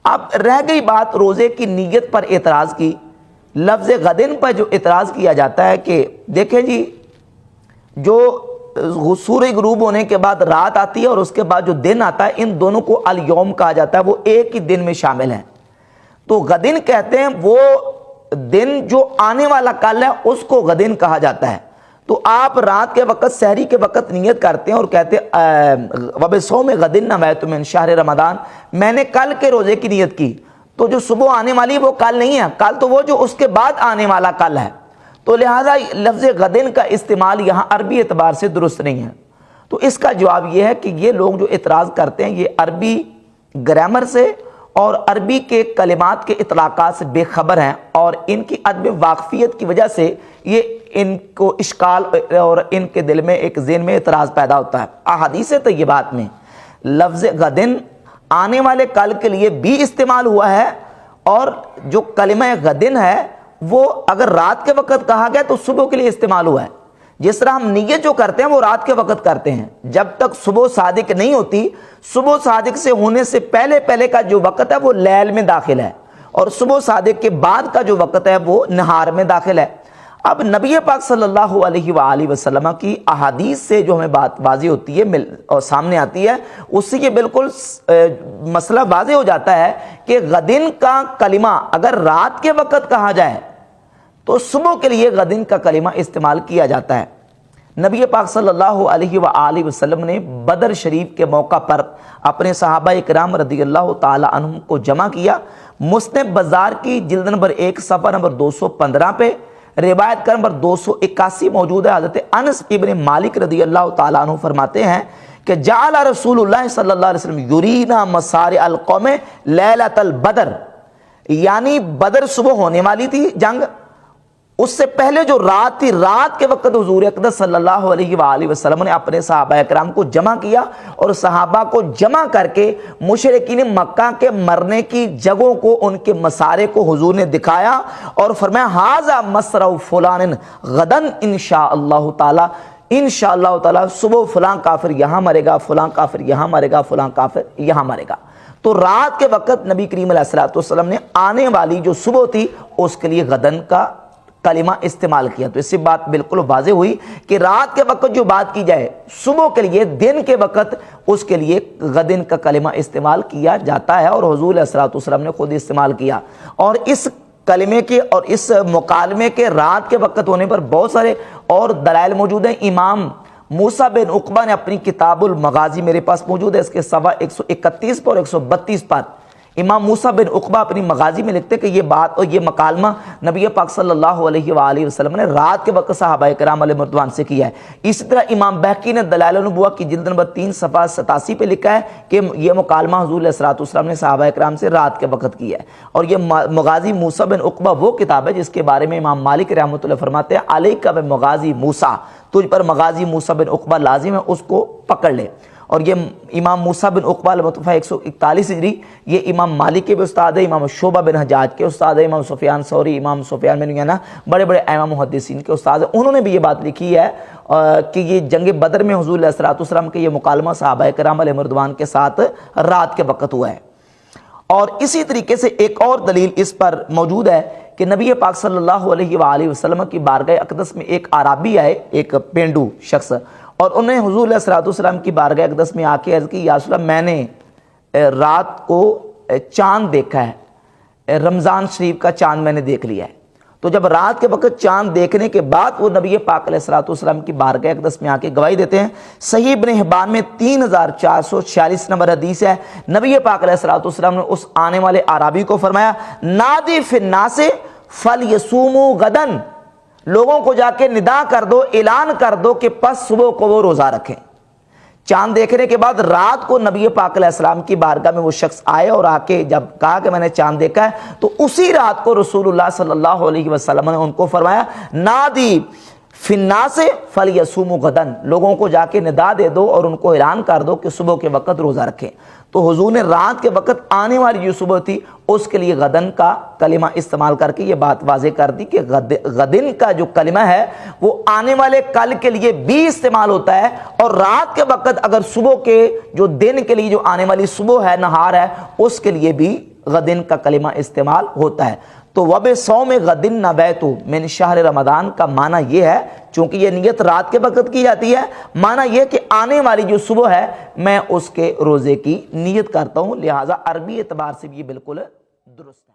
اب رہ گئی بات روزے کی نیت پر اعتراض کی، لفظ غدن پر جو اعتراض کیا جاتا ہے کہ دیکھیں جی، جو سورج غروب ہونے کے بعد رات آتی ہے اور اس کے بعد جو دن آتا ہے، ان دونوں کو الیوم کہا جاتا ہے، وہ ایک ہی دن میں شامل ہیں۔ تو غدن کہتے ہیں وہ دن جو آنے والا کل ہے اس کو غدن کہا جاتا ہے۔ تو آپ رات کے وقت سحری کے وقت نیت کرتے ہیں اور کہتے ہیں وبصوم غدن نویت من شہر رمضان، میں نے کل کے روزے کی نیت کی، تو جو صبح آنے والی وہ کل نہیں ہے، کل تو وہ جو اس کے بعد آنے والا کل ہے۔ تو لہذا لفظ غدن کا استعمال یہاں عربی اعتبار سے درست نہیں ہے۔ تو اس کا جواب یہ ہے کہ یہ لوگ جو اعتراض کرتے ہیں یہ عربی گرامر سے اور عربی کے کلمات کے اطلاقات سے بے خبر ہیں، اور ان کی عدم واقفیت کی وجہ سے یہ ان کو اشکال اور ان کے دل میں ایک ذہن میں اعتراض پیدا ہوتا ہے۔ احادیث طیبات میں لفظ غدن آنے والے کل کے لیے بھی استعمال ہوا ہے، اور جو کلمہ غدن ہے وہ اگر رات کے وقت کہا گیا تو صبح کے لیے استعمال ہوا ہے۔ جس طرح ہم نیت جو کرتے ہیں وہ رات کے وقت کرتے ہیں، جب تک صبح صادق نہیں ہوتی، صبح صادق سے ہونے سے پہلے کا جو وقت ہے وہ لیل میں داخل ہے، اور صبح صادق کے بعد کا جو وقت ہے وہ نہار میں داخل ہے۔ اب نبی پاک صلی اللہ علیہ وآلہ وسلم کی احادیث سے جو ہمیں بات واضح ہوتی ہے اور سامنے آتی ہے، اس سے یہ بالکل مسئلہ واضح ہو جاتا ہے کہ غدن کا کلمہ اگر رات کے وقت کہا جائے تو صبح کے لیے غدن کا کلمہ استعمال کیا جاتا ہے۔ نبی پاک صلی اللہ علیہ وآلہ وسلم نے بدر شریف کے موقع پر اپنے صحابہ اکرام رضی اللہ تعالی عنہم کو جمع کیا۔ مسند بزار کی جلد نمبر 1 صفحہ نمبر 215 پہ روایت کا نمبر 281 موجود ہے۔ حضرت انس ابن مالک رضی اللہ تعالیٰ عنہ فرماتے ہیں کہ جعل رسول اللہ صلی اللہ علیہ وسلم یرینا مسارع القوم لیلۃ البدر، یعنی بدر صبح ہونے والی تھی جنگ، اس سے پہلے جو رات تھی، رات کے وقت حضور اقدس صلی اللہ علیہ وآلہ وسلم نے اپنے صحابہ اکرام کو جمع کیا، اور صحابہ کو جمع کر کے مشرکین مکہ کے مرنے کی جگہوں کو، ان کے مسارے کو حضور نے دکھایا اور فرمایا ھذا مسرع فلان غدن انشاءاللہ تعالی، انشاءاللہ تعالی صبح فلاں کافر یہاں مرے گا، فلاں کافر یہاں مرے گا، فلاں کافر یہاں مرے گا۔ تو رات کے وقت نبی کریم علیہ الصلوۃ والسلام نے آنے والی جو صبح تھی اس کے لیے غدن کا کلمہ استعمال کیا۔ تو اس سے بات بالکل واضح ہوئی کہ رات کے وقت جو بات کی جائے، صبح کے لیے، دن کے وقت، اس کے لیے غدن کا کلمہ استعمال کیا جاتا ہے، اور حضور علیہ الصلوۃ والسلام نے خود استعمال کیا۔ اور اس کلمے کے اور اس مکالمے کے رات کے وقت ہونے پر بہت سارے اور دلائل موجود ہیں۔ امام موسیٰ بن عقبہ نے اپنی کتاب المغازی میرے پاس موجود ہے، اس کے صفحہ 131 پر اور 132 پر امام موسیٰ بن عقبہ اپنی مغازی میں لکھتے کہ یہ بات اور یہ مکالمہ نبی پاک صلی اللہ علیہ وآلہ وسلم نے رات کے وقت صحابہ کرام علیہ رضوان سے کیا ہے۔ اسی طرح امام بہقی نے دلائل النبوہ کی جلد نمبر 3 صفحہ 87 پہ لکھا ہے کہ یہ مکالمہ حضور علیہ الصلوۃ والسلام نے صحابہ کرام سے رات کے وقت کیا ہے۔ اور یہ مغازی موسیٰ بن عقبہ وہ کتاب ہے جس کے بارے میں امام مالک رحمۃ اللہ فرماتے ہیں علیک بمغازی موسیٰ، تجھ پر مغازی موسیٰ بن عقبہ لازم ہے، اس کو پکڑ لے۔ اور یہ امام موسیٰ بن عقبہ المتوفی 141 ہجری، یہ امام مالک کے بھی استاد ہے، امام شعبہ بن حجاج کے استاد ہے، امام سفیان ثوری، امام سفیان بن عیینہ، بڑے بڑے ائمہ محدثین کے استاد ہیں۔ انہوں نے بھی یہ بات لکھی ہے کہ یہ جنگ بدر میں حضور علیہ الصلوۃ والسلام کے یہ مکالمہ صحابہ کرام علیہ رضوان کے ساتھ رات کے وقت ہوا ہے۔ اور اسی طریقے سے ایک اور دلیل اس پر موجود ہے کہ نبی پاک صلی اللہ علیہ وآلہ وسلم کی بارگاہ اقدس میں ایک عربی آئے، ایک پینڈو شخص، اور انہیں حضور علیہ الصلوۃ والسلام کی بارگاہ اقدس میں آ کے عرض کی، یا رسول اللہ میں نے رات کو چاند دیکھا ہے، رمضان شریف کا چاند میں نے دیکھ لیا ہے۔ تو جب رات کے وقت چاند دیکھنے کے بعد وہ نبی پاک علیہ الصلوۃ والسلام کی بارگاہ اقدس میں آ کے گواہی دیتے ہیں۔ صحیح ابن حبان میں 3446 نمبر حدیث ہے، نبی پاک علیہ الصلوۃ والسلام نے اس آنے والے اعرابی کو فرمایا نادی فی الناس فلیصوموا غدن، لوگوں کو جا کے ندا کر دو، اعلان کر دو کہ پس صبح کو وہ روزہ رکھیں۔ چاند دیکھنے کے بعد رات کو نبی پاک علیہ السلام کی بارگاہ میں وہ شخص آئے اور آ کے جب کہا کہ میں نے چاند دیکھا ہے، تو اسی رات کو رسول اللہ صلی اللہ علیہ وسلم نے ان کو فرمایا نادی فی الناس فلیصوموا غدن، لوگوں کو جا کے ندا دے دو اور ان کو اعلان کر دو کہ صبح کے وقت روزہ رکھیں۔ تو حضور نے رات کے وقت آنے والی جو صبح تھی اس کے لیے غدن کا کلمہ استعمال کر کے یہ بات واضح کر دی کہ غدن کا جو کلمہ ہے وہ آنے والے کل کے لیے بھی استعمال ہوتا ہے، اور رات کے وقت اگر صبح کے جو دن کے لیے جو آنے والی صبح ہے، نہار ہے، اس کے لیے بھی غدن کا کلمہ استعمال ہوتا ہے۔ تو وبصوم غدن نویت من شہر رمضان کا معنی یہ ہے، چونکہ یہ نیت رات کے وقت کی جاتی ہے، معنی یہ کہ آنے والی جو صبح ہے میں اس کے روزے کی نیت کرتا ہوں، لہٰذا عربی اعتبار سے بھی یہ بالکل درست ہے۔